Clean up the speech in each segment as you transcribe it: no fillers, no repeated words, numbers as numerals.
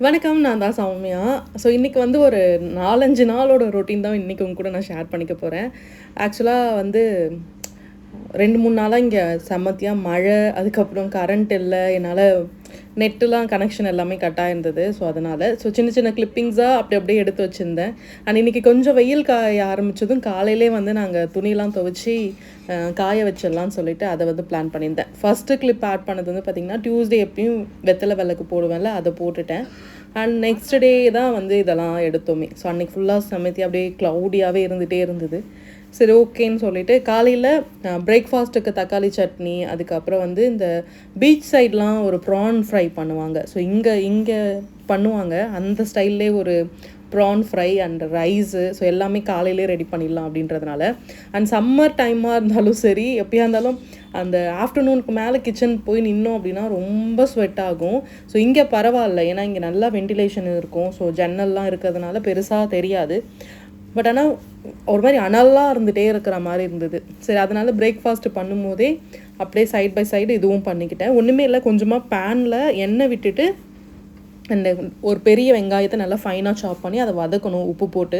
வணக்கம். நான் தான் சௌமியா. ஸோ இன்னைக்கு வந்து ஒரு 4, 5 நாளோட ரொட்டீன் தான் இன்னைக்கு உங்க கூட நான் ஷேர் பண்ணிக்க போறேன். ஆக்சுவலா வந்து 2, 3 நாளா இங்க செம்மத்தியா மழை, அதுக்கப்புறம் கரண்ட் இல்ல. என்னால நெட்டுலாம் கனெக்ஷன் எல்லாமே கட் ஆயிருந்தது. ஸோ அதனால. ஸோ சின்ன சின்ன கிளிப்பிங்ஸா அப்படி அப்படியே எடுத்து வச்சிருந்தேன். அண்ட் இன்னைக்கு கொஞ்சம் வெயில் காய ஆரம்பிச்சதும் காலையிலே வந்து நாங்க துணிலாம் துவைச்சு காய வச்சிடலாம்னு சொல்லிட்டு அதை வந்து பிளான் பண்ணியிருந்தேன். ஃபர்ஸ்ட்டு கிளிப் ஆட் பண்ணது வந்து பார்த்திங்கன்னா, டியூஸ்டே எப்பயும் வெத்தலை விளக்கு போடுவேன்ல, அதை போட்டுட்டேன். அண்ட் நெக்ஸ்ட் டே தான் வந்து இதெல்லாம் எடுத்தோமே. ஸோ அன்றைக்கி ஃபுல்லாக செமத்தி அப்படியே க்ளவுடியாகவே இருந்துகிட்டே இருந்தது. சரி ஓகேன்னு சொல்லிட்டு காலையில் பிரேக்ஃபாஸ்ட்டுக்கு தக்காளி சட்னி, அதுக்கப்புறம் வந்து இந்த பீச் சைட்லாம் ஒரு ப்ரான் ஃப்ரை பண்ணுவாங்க. ஸோ இங்கே பண்ணுவாங்க அந்த ஸ்டைல்லே ஒரு PRAN fry and rice. So எல்லாமே காலையிலே ரெடி பண்ணிடலாம் அப்படின்றதுனால. அண்ட் சம்மர் டைமாக இருந்தாலும் சரி, எப்படியா இருந்தாலும் அந்த ஆஃப்டர்நூனுக்கு மேலே கிச்சன் போய் நின்னோம் அப்படின்னா ரொம்ப ஸ்வெட் ஆகும். ஸோ இங்கே பரவாயில்ல, ஏன்னா இங்கே நல்லா வென்டிலேஷன் இருக்கும். ஸோ ஜன்னல்லாம் இருக்கிறதுனால பெருசாக தெரியாது. பட் ஆனால் ஒரு மாதிரி அனலாக இருந்துகிட்டே இருக்கிற மாதிரி இருந்தது. சரி, அதனால் பிரேக்ஃபாஸ்ட்டு பண்ணும்போதே அப்படியே சைட் பை சைடு இதுவும் பண்ணிக்கிட்டேன். ஒன்றுமே இல்லை, கொஞ்சமாக பேனில் எண்ணெய் விட்டுட்டு அந்த ஒரு பெரிய வெங்காயத்தை நல்லா ஃபைனாக சாப் பண்ணி அதை வதக்கணும் உப்பு போட்டு.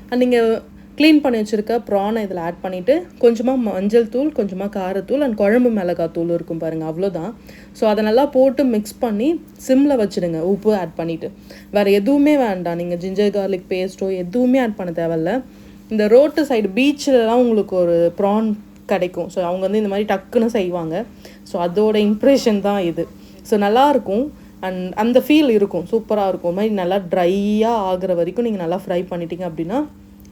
அண்ட் நீங்கள் க்ளீன் பண்ணி வச்சுருக்க ப்ரானை இதில் ஆட் பண்ணிவிட்டு கொஞ்சமாக மஞ்சள் தூள், கொஞ்சமாக காரத்தூள் அண்ட் குழம்பு மிளகாய் தூள் இருக்கும் பாருங்கள், அவ்வளோதான். ஸோ அதை நல்லா போட்டு மிக்ஸ் பண்ணி சிம்மில் வச்சுடுங்க, உப்பு ஆட் பண்ணிவிட்டு. வேறு எதுவுமே வேண்டாம், நீங்கள் ஜிஞ்சர் கார்லிக் பேஸ்ட்டோ எதுவுமே ஆட் பண்ண தேவையில்ல. இந்த ரோட்டு சைடு பீச்சிலலாம் உங்களுக்கு ஒரு ப்ரான் கிடைக்கும். ஸோ அவங்க வந்து இந்த மாதிரி டக்குன்னு செய்வாங்க. ஸோ அதோட இம்ப்ரெஷன் தான் இது. ஸோ நல்லாயிருக்கும் அண்ட் அந்த ஃபீல் இருக்கும், சூப்பராக இருக்கும். மாதிரி நல்லா ட்ரையாக ஆகிற வரைக்கும் நீங்கள் நல்லா ஃப்ரை பண்ணிட்டீங்க அப்படின்னா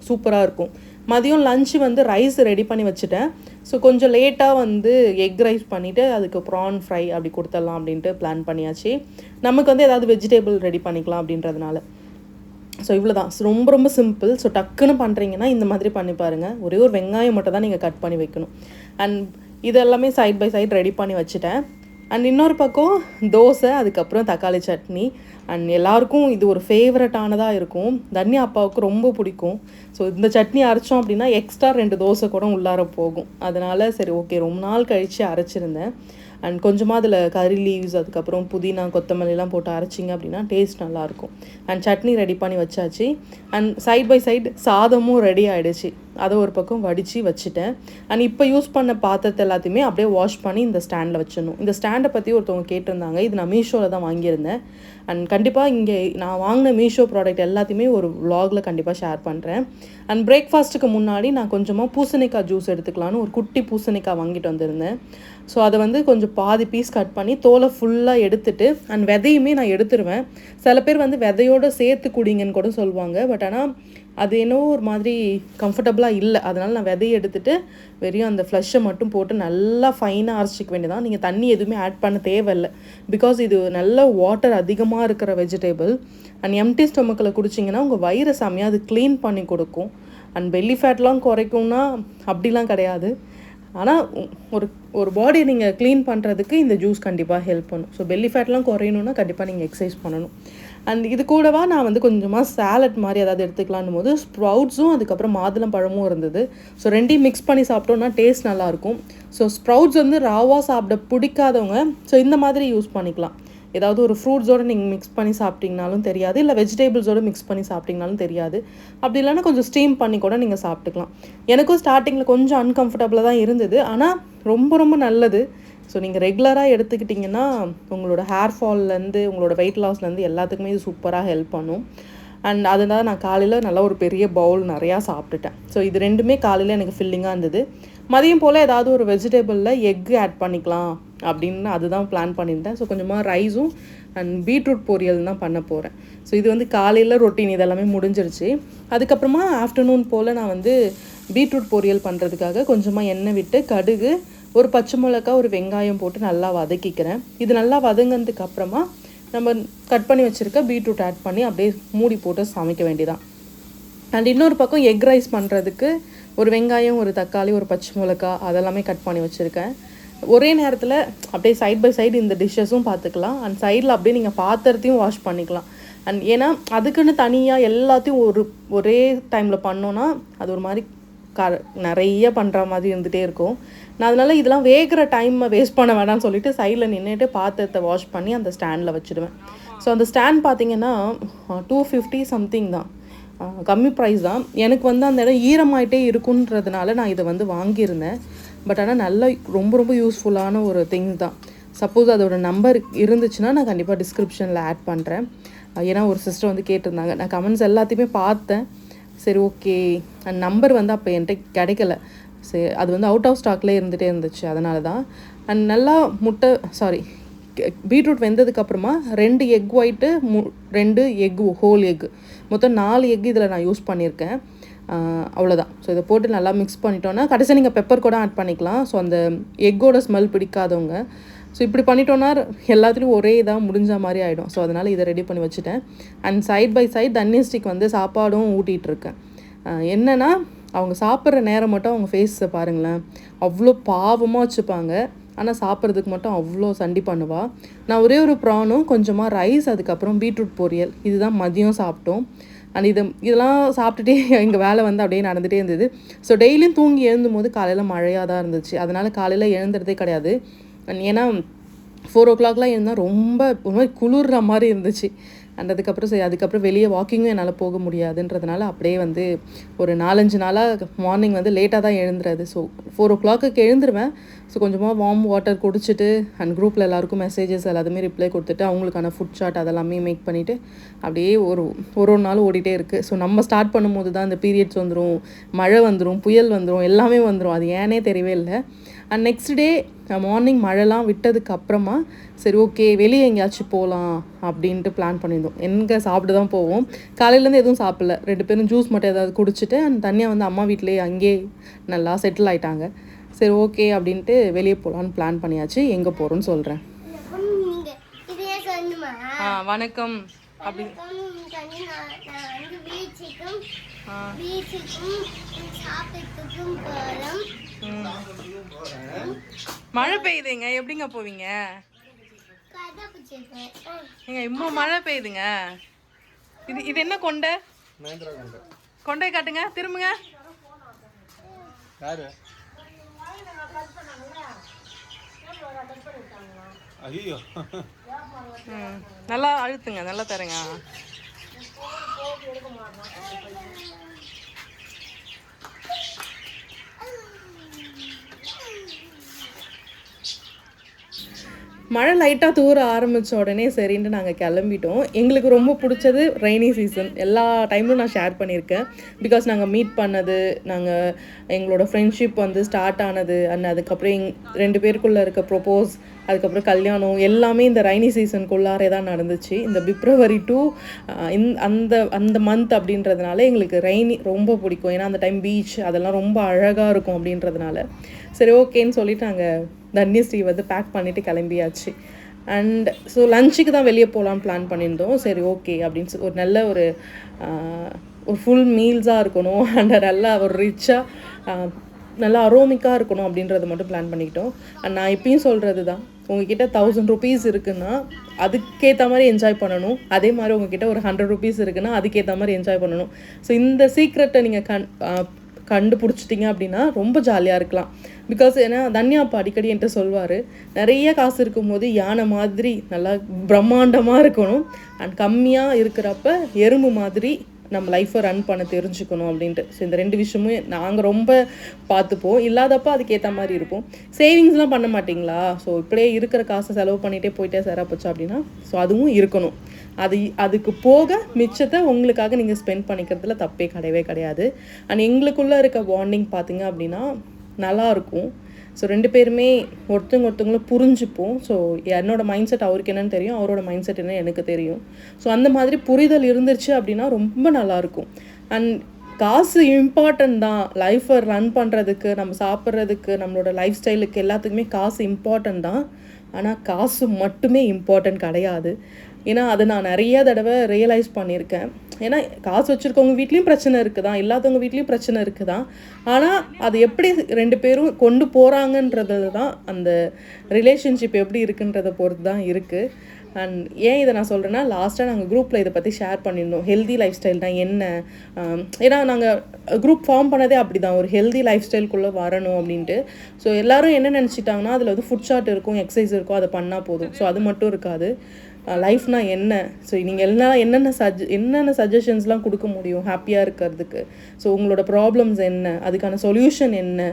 சூப்பராக இருக்கும். மதியம் லஞ்சு வந்து ரைஸ் ரெடி பண்ணி வச்சுட்டேன். ஸோ கொஞ்சம் லேட்டாக வந்து எக் ரைஸ் பண்ணிவிட்டு அதுக்கு ப்ரான் ஃப்ரை அப்படி கொடுத்துடலாம் அப்படின்ட்டு பிளான் பண்ணியாச்சு. நமக்கு வந்து ஏதாவது வெஜிடேபிள் ரெடி பண்ணிக்கலாம் அப்படின்றதுனால. ஸோ இவ்வளோ தான், ரொம்ப ரொம்ப சிம்பிள். ஸோ டக்குன்னு பண்ணுறீங்கன்னா இந்த மாதிரி பண்ணி பாருங்கள். ஒரே ஒரு வெங்காயம் மட்டும் தான் நீங்கள் கட் பண்ணி வைக்கணும். அண்ட் இதெல்லாமே சைட் பை சைட் ரெடி பண்ணி வச்சுட்டேன். அண்ட் இன்னொரு பக்கம் தோசை, அதுக்கப்புறம் தக்காளி சட்னி. அண்ட் எல்லாருக்கும் இது ஒரு ஃபேவரட்டானதாக இருக்கும். தன்யா அப்பாவுக்கு ரொம்ப பிடிக்கும். ஸோ இந்த சட்னி அரைச்சோம் அப்படின்னா எக்ஸ்ட்ரா 2 தோசை கூட உள்ளார போகும். அதனால் சரி ஓகே, ரொம்ப நாள் கழித்து அரைச்சிருந்தேன். அண்ட் கொஞ்சமாக அதில் கறி லீவ்ஸ், அதுக்கப்புறம் புதினா, கொத்தமல்லிலாம் போட்டு அரைச்சிங்க அப்படின்னா டேஸ்ட் நல்லாயிருக்கும். அண்ட் சட்னி ரெடி பண்ணி வச்சாச்சு. அண்ட் சைட் பை சைடு சாதமும் ரெடி ஆகிடுச்சு. அதை ஒரு பக்கம் வடித்து வச்சுட்டேன். அண்ட் இப்போ யூஸ் பண்ண பாத்திரத்தை எல்லாத்தையுமே அப்படியே வாஷ் பண்ணி இந்த ஸ்டாண்டில் வச்சிடணும். இந்த ஸ்டாண்டை பற்றி ஒருத்தவங்க கேட்டிருந்தாங்க. இது நான் மீஷோவில் தான் வாங்கியிருந்தேன். அண்ட் கண்டிப்பாக இங்கே நான் வாங்கின மீஷோ ப்ராடக்ட் எல்லாத்தையுமே ஒரு vlogல கண்டிப்பாக ஷேர் பண்ணுறேன். அண்ட் பிரேக்ஃபாஸ்ட்டுக்கு முன்னாடி நான் கொஞ்சமாக பூசணிக்காய் ஜூஸ் எடுத்துக்கலான்னு ஒரு குட்டி பூசணிக்காய் வாங்கிட்டு வந்திருந்தேன். ஸோ அதை வந்து கொஞ்சம் பாதி பீஸ் கட் பண்ணி தோலை ஃபுல்லாக எடுத்துட்டு அண்ட் விதையுமே நான் எடுத்துருவேன். சில பேர் வந்து விதையோடு சேர்த்து குடிங்கன்னு கூட சொல்லுவாங்க. பட் ஆனால் அது என்னவோ ஒரு மாதிரி கம்ஃபர்டபுளாக இல்லை. அதனால் நான் விதையை எடுத்துகிட்டு வெறும் அந்த ஃப்ளஷை மட்டும் போட்டு நல்லா ஃபைனாக அரைச்சிக்க வேண்டியதான். நீங்கள் தண்ணி எதுவுமே ஆட் பண்ண தேவையில்லை. பிகாஸ் இது நல்ல வாட்டர் அதிகமாக இருக்கிற வெஜிடேபிள். அண்ட் எம்டி ஸ்டொமக்கில் குடிச்சிங்கன்னா உங்கள் வயிறு செம்மையாக அது க்ளீன் பண்ணி கொடுக்கும். அண்ட் பெல்லி ஃபேட்லாம் குறைக்கும்னா அப்படிலாம் கிடையாது. ஆனால் ஒரு பாடியை நீங்கள் க்ளீன் பண்ணுறதுக்கு இந்த ஜூஸ் கண்டிப்பாக ஹெல்ப் பண்ணும். ஸோ பெல்லி ஃபேட்லாம் குறையணுன்னா கண்டிப்பாக நீங்கள் எக்ஸசைஸ் பண்ணணும். அண்ட் இது கூடவா நான் வந்து கொஞ்சமாக சாலட் மாதிரி ஏதாவது எடுத்துக்கலான்னு போது ஸ்ப்ரவுட்ஸும் அதுக்கப்புறம் மாதுளம் பழமும் இருந்தது. ஸோ ரெண்டையும் மிக்ஸ் பண்ணி சாப்பிட்டோன்னா டேஸ்ட் நல்லாயிருக்கும். ஸோ ஸ்ப்ரவுட்ஸ் வந்து ராவாக சாப்பிட பிடிக்காதவங்க ஸோ இந்த மாதிரி யூஸ் பண்ணிக்கலாம். ஏதாவது ஒரு ஃப்ரூட்ஸோடு நீங்கள் மிக்ஸ் பண்ணி சாப்பிட்டிங்கனாலும் தெரியாது, இல்லை வெஜிடேபிள்ஸோடு மிக்ஸ் பண்ணி சாப்பிட்டிங்கனாலும் தெரியாது. அப்படி இல்லைன்னா கொஞ்சம் ஸ்டீம் பண்ணி கூட நீங்கள் சாப்பிட்டுக்கலாம். எனக்கும் ஸ்டார்டிங்கில் கொஞ்சம் அன்கம்ஃபர்டபுளாக தான் இருந்தது, ஆனால் ரொம்ப ரொம்ப நல்லது. ஸோ நீங்கள் ரெகுலராக எடுத்துக்கிட்டிங்கன்னா உங்களோட ஹேர் ஃபால்லேருந்து உங்களோட வெயிட் லாஸ்லேருந்து எல்லாத்துக்குமே இது சூப்பராக ஹெல்ப் பண்ணும். அண்ட் அதனால் நான் காலையில் நல்லா ஒரு பெரிய பவுல் நிறையா சாப்பிட்டுட்டேன். ஸோ இது ரெண்டுமே காலையில் எனக்கு ஃபில்லிங்காக இருந்தது. மதியம் போல் ஏதாவது ஒரு வெஜிடேபிளில் எக்கு ஆட் பண்ணிக்கலாம் அப்படின்னு அதுதான் பிளான் பண்ணியிருந்தேன். ஸோ கொஞ்சமாக ரைஸும் அண்ட் பீட்ரூட் பொரியல் தான் பண்ண போகிறேன். ஸோ இது வந்து காலையில் ரொட்டீன் இதெல்லாமே முடிஞ்சிருச்சு. அதுக்கப்புறமா ஆஃப்டர்நூன் போல் நான் வந்து பீட்ரூட் பொரியல் பண்ணுறதுக்காக கொஞ்சமாக எண்ணெய் விட்டு கடுகு, ஒரு பச்சை மிளகாய், ஒரு வெங்காயம் போட்டு நல்லா வதக்கிக்கிறேன். இது நல்லா வதங்கினதுக்கு அப்புறமா நம்ம கட் பண்ணி வச்சுருக்க பீட்ரூட் ஆட் பண்ணி அப்படியே மூடி போட்டு சமைக்க வேண்டியதான். அண்ட் இன்னொரு பக்கம் எக் ரைஸ் பண்ணுறதுக்கு ஒரு வெங்காயம், ஒரு தக்காளி, ஒரு பச்சை மிளகாய் அதெல்லாமே கட் பண்ணி வச்சுருக்கேன். ஒரே நேரத்தில் அப்படியே சைட் பை சைடு இந்த டிஷ்ஷஸும் பார்த்துக்கலாம். அண்ட் சைடில் அப்படியே நீங்கள் பாத்திரத்தையும் வாஷ் பண்ணிக்கலாம். அண்ட் ஏன்னா அதுக்குன்னு தனியாக எல்லாத்தையும் ஒரே டைமில் பண்ணோன்னா அது ஒரு மாதிரி நிறைய பண்ணுற மாதிரி இருந்துகிட்டே இருக்கும். நான் அதனால் இதெல்லாம் வேகிற டைமை வேஸ்ட் பண்ண வேணாம்னு சொல்லிட்டு சைடில் நின்றுட்டு பாத்திரத்தை வாஷ் பண்ணி அந்த ஸ்டாண்டில் வச்சுடுவேன். ஸோ அந்த ஸ்டாண்ட் பார்த்தீங்கன்னா 250 சம்திங் தான், கம்மி ப்ரைஸ் தான். எனக்கு வந்து அந்த இடம் ஈரமாயிட்டே இருக்குன்றதுனால நான் இதை வந்து வாங்கியிருந்தேன். பட் ஆனால் நல்ல ரொம்ப ரொம்ப யூஸ்ஃபுல்லான ஒரு திங்ஸ் தான். சப்போஸ் அதோட நம்பர் இருந்துச்சுன்னா நான் கண்டிப்பாக டிஸ்கிரிப்ஷனில் ஆட் பண்ணுறேன். ஏன்னா ஒரு சிஸ்டர் வந்து கேட்டிருந்தாங்க. நான் கமெண்ட்ஸ் எல்லாத்தையுமே பார்த்தேன். சரி ஓகே, அந்த நம்பர் வந்து அப்போ என்கிட்ட கிடைக்கல. சரி, அது வந்து அவுட் ஆஃப் ஸ்டாக்லேயே இருந்துகிட்டே இருந்துச்சு, அதனால தான். அண்ட் நல்லா பீட்ரூட் வெந்ததுக்கப்புறமா 2 egg white 2 egg whole egg, மொத்தம் 4 எக் இதில் நான் யூஸ் பண்ணியிருக்கேன். அவ்வளோதான். ஸோ இதை போட்டு நல்லா மிக்ஸ் பண்ணிட்டோன்னா கடைசியாக நீங்கள் பெப்பர் கூட ஆட் பண்ணிக்கலாம். ஸோ அந்த எக்கோட ஸ்மெல் பிடிக்காதவங்க. ஸோ இப்படி பண்ணிட்டோன்னா எல்லாத்துலேயும் ஒரே இதாக முடிஞ்ச மாதிரி ஆகிடும். ஸோ அதனால் இதை ரெடி பண்ணி வச்சுட்டேன். அண்ட் சைட் பை சைட் தண்ணி ஸ்டிக் வந்து சாப்பாடும் ஊட்டிகிட்ருக்கேன். என்னென்னா அவங்க சாப்பிட்ற நேரம் மட்டும் அவங்க ஃபேஸை பாருங்களேன், அவ்வளோ பாவமாக வச்சுப்பாங்க. ஆனால் சாப்பிட்றதுக்கு மட்டும் அவ்வளோ சண்டி பண்ணுவாள். நான் ஒரே ஒரு ப்ரானும் கொஞ்சமாக ரைஸ், அதுக்கப்புறம் பீட்ரூட் பொரியல், இதுதான் மதியம் சாப்பிட்டோம். அண்ட் இதெல்லாம் சாப்பிட்டுட்டே எங்கள் வேலை வந்து அப்படியே நடந்துகிட்டே இருந்தது. ஸோ டெய்லியும் தூங்கி எழுந்தும் போது காலையில் மழையாக தான் இருந்துச்சு. அதனால் காலையில் எழுந்துறதே கிடையாது. ஏன்னா 4 o'clockலாம் இருந்தால் ரொம்ப ஒரு மாதிரி குளிர்ற மாதிரி இருந்துச்சு. அண்ட் அதுக்கப்புறம் வெளியே வாக்கிங்கும் என்னால் போக முடியாதுன்றதுனால அப்படியே வந்து ஒரு 4-5 நாளாக மார்னிங் வந்து லேட்டாக தான் எழுந்துறது. ஸோ 4 o'clock எழுந்துருவேன். ஸோ கொஞ்சமாக வார்ம் வாட்டர் குடிச்சிட்டு அண்ட் குரூப்பில் எல்லாருக்கும் மெசேஜஸ் எல்லாத்துமே ரிப்ளை கொடுத்துட்டு அவங்களுக்கான ஃபுட் சார்ட் அதெல்லாமே மேக் பண்ணிவிட்டு அப்படியே ஒரு நாள் ஓடிட்டே இருக்குது. ஸோ நம்ம ஸ்டார்ட் பண்ணும்போது தான் இந்த பீரியட்ஸ் வந்துடும், மழை வந்துடும், புயல் வந்துடும், எல்லாமே வந்துடும். அது ஏனே தெரியவே இல்லை. அண்ட் நெக்ஸ்ட் டே மார்னிங் மழைலாம் விட்டதுக்கு அப்புறமா சரி ஓகே வெளியே எங்கேயாச்சும் போகலாம் அப்படின்ட்டு பிளான் பண்ணியிருந்தோம். எங்கே சாப்பிட்டு தான் போவோம். காலையிலேருந்து எதுவும் சாப்பிடல, 2 பேரும் ஜூஸ் மட்டும் ஏதாவது குடிச்சிட்டு அண்ட் தனியாக வந்து அம்மா வீட்டிலேயே அங்கேயே நல்லா செட்டில் ஆகிட்டாங்க. சரி ஓகே அப்படின்ட்டு வெளியே போகலான்னு பிளான் பண்ணியாச்சு. எங்கே போகிறோன்னு சொல்கிறேன். வணக்கம். அப்படி மழை பெய்யுதுங்க, எப்படிங்க போவீங்க? ஏங்க இவ்வளோ மழை பெய்யுதுங்க. இது என்ன கொண்டை? கொண்டை காட்டுங்க, திரும்புங்க. நல்லா அழுத்துங்க, நல்லா தரேங்க. மழை லைட்டாக தூர ஆரம்பித்த உடனே சரின்ட்டு நாங்கள் கிளம்பிட்டோம். எங்களுக்கு ரொம்ப பிடிச்சது ரெய்னி சீசன். எல்லா டைமும் நான் ஷேர் பண்ணியிருக்கேன். பிகாஸ் நாங்கள் மீட் பண்ணது, எங்களோட ஃப்ரெண்ட்ஷிப் வந்து ஸ்டார்ட் ஆனது, அண்ட் அதுக்கப்புறம் 2 பேருக்குள்ளே இருக்க ப்ரொப்போஸ், அதுக்கப்புறம் கல்யாணம், எல்லாமே இந்த ரெய்னி சீசனுக்குள்ளாரே தான் நடந்துச்சு. இந்த பிப்ரவரி டு அந்த மந்த் அப்படின்றதுனால எங்களுக்கு ரெய்னி ரொம்ப பிடிக்கும். ஏன்னா அந்த டைம் பீச் அதெல்லாம் ரொம்ப அழகாக இருக்கும் அப்படின்றதுனால சரி ஓகேன்னு சொல்லிட்டு நாங்கள் தன்யஸ்ரீ வந்து பேக் பண்ணிவிட்டு கிளம்பியாச்சு. அண்ட் ஸோ லஞ்சுக்கு தான் வெளியே போகலான்னு பிளான் பண்ணியிருந்தோம். சரி ஓகே அப்படின்னு ஒரு நல்ல ஒரு ஃபுல் மீல்ஸாக இருக்கணும் அண்ட் நல்லா ஒரு ரிச்சாக நல்லா அரோமிக்காக இருக்கணும் அப்படின்றத மட்டும் பிளான் பண்ணிக்கிட்டோம். அண்ட் நான் இப்பயும் சொல்கிறது தான், உங்ககிட்ட 1000 rupees இருக்குன்னா அதுக்கேற்ற மாதிரி என்ஜாய் பண்ணணும். அதே மாதிரி உங்ககிட்ட ஒரு 100 rupees இருக்குன்னா அதுக்கேற்ற மாதிரி என்ஜாய் பண்ணணும். ஸோ இந்த சீக்ரெட்டை நீங்கள் கண்டுபிடிச்சிட்டிங்க அப்படின்னா ரொம்ப ஜாலியாக இருக்கலாம். பிகாஸ் ஏன்னா தன்யா அப்பா அடிக்கடி என்கிட்ட சொல்வார், நிறைய காசு இருக்கும்போது யானை மாதிரி நல்லா பிரம்மாண்டமாக இருக்கணும், அண்ட் கம்மியாக இருக்கிறப்ப எறும்பு மாதிரி நம்ம லைஃப்பை ரன் பண்ண தெரிஞ்சுக்கணும் அப்படின்ட்டு. ஸோ இந்த 2 விஷயமும் நாங்கள் ரொம்ப பார்த்துப்போம். இல்லாதப்போ அதுக்கேற்ற மாதிரி இருப்போம். சேவிங்ஸ்லாம் பண்ண மாட்டிங்களா? ஸோ இப்படியே இருக்கிற காசை செலவு பண்ணிகிட்டே போயிட்டே சேரா போச்சா அப்படின்னா ஸோ அதுவும் இருக்கணும். அதுக்கு போக மிச்சத்தை உங்களுக்காக நீங்கள் ஸ்பெண்ட் பண்ணிக்கிறதுல தப்பே கிடையாது. அண்ட் எங்களுக்குள்ளே இருக்க பாண்டிங் பார்த்திங்க அப்படின்னா நல்லாயிருக்கும். ஸோ 2 பேருமே ஒருத்தவங்களும் புரிஞ்சுப்போம். ஸோ என்னோடய மைண்ட் செட் அவருக்கு என்னென்னு தெரியும், அவரோட மைண்ட் செட் என்ன எனக்கு தெரியும். ஸோ அந்த மாதிரி புரிதல் இருந்துச்சு அப்படின்னா ரொம்ப நல்லாயிருக்கும். அண்ட் காசு இம்பார்ட்டன்ட் தான் லைஃப்பை ரன் பண்ணுறதுக்கு, நம்ம சாப்பிட்றதுக்கு, நம்மளோட லைஃப் ஸ்டைலுக்கு எல்லாத்துக்குமே காசு இம்பார்ட்டன்ட் தான். ஆனால் காசு மட்டுமே இம்பார்ட்டன்ட் கிடையாது. ஏன்னா அதை நான் நிறைய தடவை ரியலைஸ் பண்ணியிருக்கேன். ஏன்னா காசு வச்சுருக்கவங்க வீட்லேயும் பிரச்சனை இருக்குதான், இல்லாதவங்க வீட்லேயும் பிரச்சனை இருக்குதான். ஆனால் அது எப்படி 2 பேரும் கொண்டு போகிறாங்கன்றது தான் அந்த ரிலேஷன்ஷிப் எப்படி இருக்குன்றதை பொறுத்து தான் இருக்குது. அண்ட் ஏன் இதை நான் சொல்கிறேன்னா, லாஸ்ட்டாக நாங்கள் குரூப்பில் இதை பற்றி ஷேர் பண்ணியிருந்தோம். ஹெல்தி லைஃப் ஸ்டைல்னா என்ன? ஏன்னா நாங்கள் குரூப் ஃபார்ம் பண்ணதே அப்படி தான், ஒரு ஹெல்தி லைஃப் ஸ்டைலுக்குள்ளே வரணும் அப்படின்ட்டு. ஸோ எல்லோரும் என்ன நினச்சிட்டாங்கன்னா அதில் வந்து ஃபுட் சார்ட் இருக்கும், எக்ஸசைஸ் இருக்கும், அதை பண்ணால் போதும். ஸோ அது மட்டும் இருக்காது. லைஃப்னா என்ன, ஸோ நீங்கள் எல்லாம் என்னென்ன சஜஷன்ஸ்லாம் கொடுக்க முடியும் ஹாப்பியாக இருக்கிறதுக்கு, ஸோ உங்களோட ப்ராப்ளம்ஸ் என்ன, அதுக்கான சொல்யூஷன் என்ன.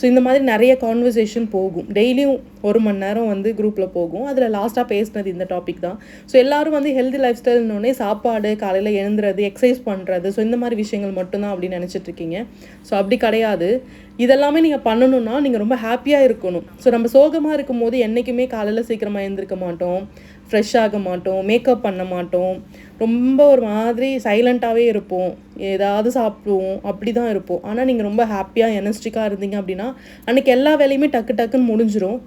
ஸோ இந்த மாதிரி நிறைய கான்வர்சேஷன் போகும். டெய்லியும் 1 மணி நேரம் வந்து குரூப்பில் போகும். அதில் லாஸ்ட்டாக பேசினது இந்த டாபிக் தான். ஸோ எல்லோரும் வந்து ஹெல்தி லைஃப் ஸ்டைல்னோடனே சாப்பாடு, காலையில் எழுந்துறது, எக்ஸசைஸ் பண்ணுறது, ஸோ இந்த மாதிரி விஷயங்கள் மட்டும்தான் அப்படின்னு நினச்சிட்ருக்கீங்க. ஸோ அப்படி கிடையாது. இதெல்லாமே நீங்கள் பண்ணணுன்னா நீங்கள் ரொம்ப ஹாப்பியாக இருக்கணும். ஸோ நம்ம சோகமாக இருக்கும் போது என்றைக்குமே காலையில் சீக்கிரமாக எழுந்திருக்க மாட்டோம், ஃப்ரெஷ் ஆக மாட்டோம், மேக்கப் பண்ண மாட்டோம், ரொம்ப ஒரு மாதிரி சைலண்ட்டாகவே இருப்போம், ஏதாவது சாப்பிடுவோம், அப்படி தான் இருப்போம். ஆனால் நீங்கள் ரொம்ப ஹாப்பியாக எனர்ஜிட்டிக்காக இருந்தீங்க அப்படின்னா அன்றைக்கி எல்லா வேலையுமே டக்கு டக்குன்னு முடிஞ்சிடும்.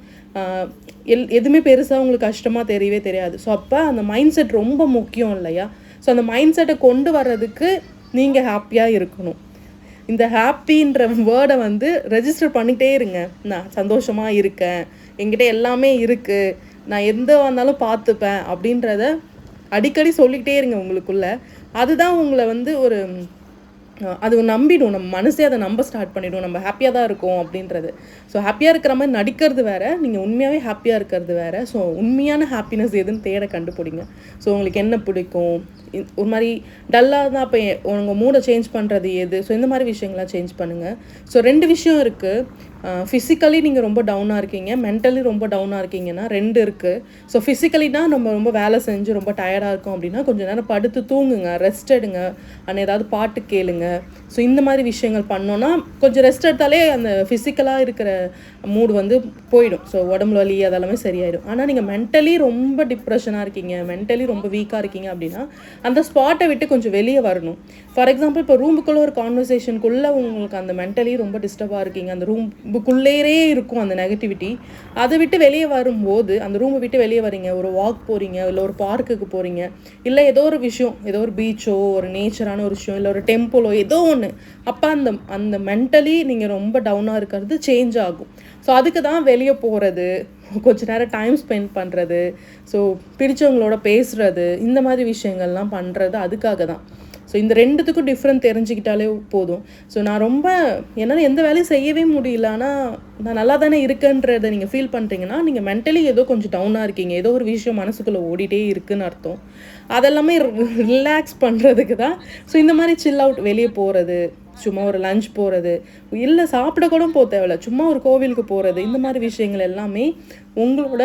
எதுவுமே பெருசாக உங்களுக்கு கஷ்டமாக தெரியவே தெரியாது. ஸோ அப்போ அந்த மைண்ட் செட் ரொம்ப முக்கியம் இல்லையா? ஸோ அந்த மைண்ட் செட்டை கொண்டு வர்றதுக்கு நீங்கள் ஹாப்பியாக இருக்கணும். இந்த ஹாப்பின்ற வேர்டை வந்து ரெஜிஸ்டர் பண்ணிகிட்டே இருங்க. நான் சந்தோஷமாக இருக்கேன், என்கிட்ட எல்லாமே இருக்குது, நான் எந்த வந்தாலும் பார்த்துப்பேன் அப்படின்றத அடிக்கடி சொல்லிக்கிட்டே இருங்க உங்களுக்குள்ள. அதுதான் உங்களை வந்து அது நம்பிடும், நம்ம மனசே அதை நம்ப ஸ்டார்ட் பண்ணிவிடும், நம்ம ஹாப்பியாக தான் இருக்கோம் அப்படின்றது. ஸோ ஹாப்பியாக இருக்கிற மாதிரி நடிக்கிறது வேறு, நீங்கள் உண்மையாகவே ஹாப்பியாக இருக்கிறது வேறு. ஸோ உண்மையான ஹாப்பினஸ் எதுன்னு தேட கண்டுபிடிங்க. ஸோ உங்களுக்கு என்ன பிடிக்கும், ஒரு மாதிரி டல்லாக தான் அப்போ உங்கள் மூடை சேஞ்ச் பண்ணுறது எது, ஸோ இந்த மாதிரி விஷயங்கள்லாம் சேஞ்ச் பண்ணுங்கள். ஸோ 2 விஷயம் இருக்குது. ஃபிசிக்கலி நீங்கள் ரொம்ப டவுனாக இருக்கீங்க, மென்டலி ரொம்ப டவுனாக இருக்கீங்கன்னா 2 இருக்குது. ஸோ ஃபிசிக்கலினா நம்ம ரொம்ப வேலை செஞ்சு ரொம்ப டயர்டாக இருக்கும் அப்படின்னா கொஞ்சம் நேரம் படுத்து தூங்குங்க, ரெஸ்ட் எடுங்க, அண்ட் ஏதாவது பாட்டு கேளுங்க. ஸோ இந்த மாதிரி விஷயங்கள் பண்ணோன்னா கொஞ்சம் ரெஸ்ட் எடுத்தாலே அந்த ஃபிசிக்கலாக இருக்கிற மூடு வந்து போயிடும். ஸோ உடம்புல வலி அதெல்லாமே சரியாயிடும். ஆனால் நீங்கள் மென்டலி ரொம்ப டிப்ரெஷனாக இருக்கீங்க, மென்டலி ரொம்ப வீக்காக இருக்கீங்க அப்படின்னா அந்த ஸ்பாட்டை விட்டு கொஞ்சம் வெளியே வரணும். ஃபார் எக்ஸாம்பிள் இப்போ ரூமுக்குள்ளே ஒரு கான்வர்சேஷனுக்குள்ளே உங்களுக்கு அந்த மென்டலி ரொம்ப டிஸ்டர்பாக இருக்கீங்க, அந்த ரூமுக்குள்ளேயே இருக்கும் அந்த நெகட்டிவிட்டி, அதை விட்டு வெளியே வரும்போது, அந்த ரூமை விட்டு வெளியே வரீங்க, ஒரு வாக் போகிறீங்க, இல்லை ஒரு பார்க்குக்கு போகிறீங்க, இல்லை ஏதோ ஒரு விஷயம், ஏதோ ஒரு பீச்சோ, ஒரு நேச்சரான ஒரு விஷயம், இல்லை ஒரு டெம்பிளோ, ஏதோ ஒன்று, அப்போ அந்த மென்டலி நீங்கள் ரொம்ப டவுனாக இருக்கிறது சேஞ்ச் ஆகும். ஸோ அதுக்கு தான் வெளியே போகிறது, கொஞ்ச நேரம் டைம் ஸ்பெண்ட் பண்ணுறது, ஸோ பிடிச்சவங்களோட பேசுகிறது, இந்த மாதிரி விஷயங்கள்லாம் பண்ணுறது அதுக்காக தான். ஸோ இந்த 2த்துக்கும் டிஃப்ரெண்ட் தெரிஞ்சுக்கிட்டாலே போதும். ஸோ நான் ரொம்ப என்னால் எந்த வேலையும் செய்யவே முடியல, ஆனால் நான் நல்லா தானே இருக்கேன்றதை நீங்கள் ஃபீல் பண்ணுறீங்கன்னா நீங்கள் மென்டலி ஏதோ கொஞ்சம் டவுனாக இருக்கீங்க, ஏதோ ஒரு விஷயம் மனசுக்குள்ளே ஓடிட்டே இருக்குதுன்னு அர்த்தம். அதெல்லாமே ரிலாக்ஸ் பண்ணுறதுக்கு தான். ஸோ இந்த மாதிரி சில் அவுட், வெளியே போகிறது, சும்மா ஒரு லஞ்ச் போகிறது, இல்லை சாப்பிட கூட போக தேவையில்ல, சும்மா ஒரு கோவிலுக்கு போகிறது, இந்த மாதிரி விஷயங்கள் எல்லாமே உங்களோட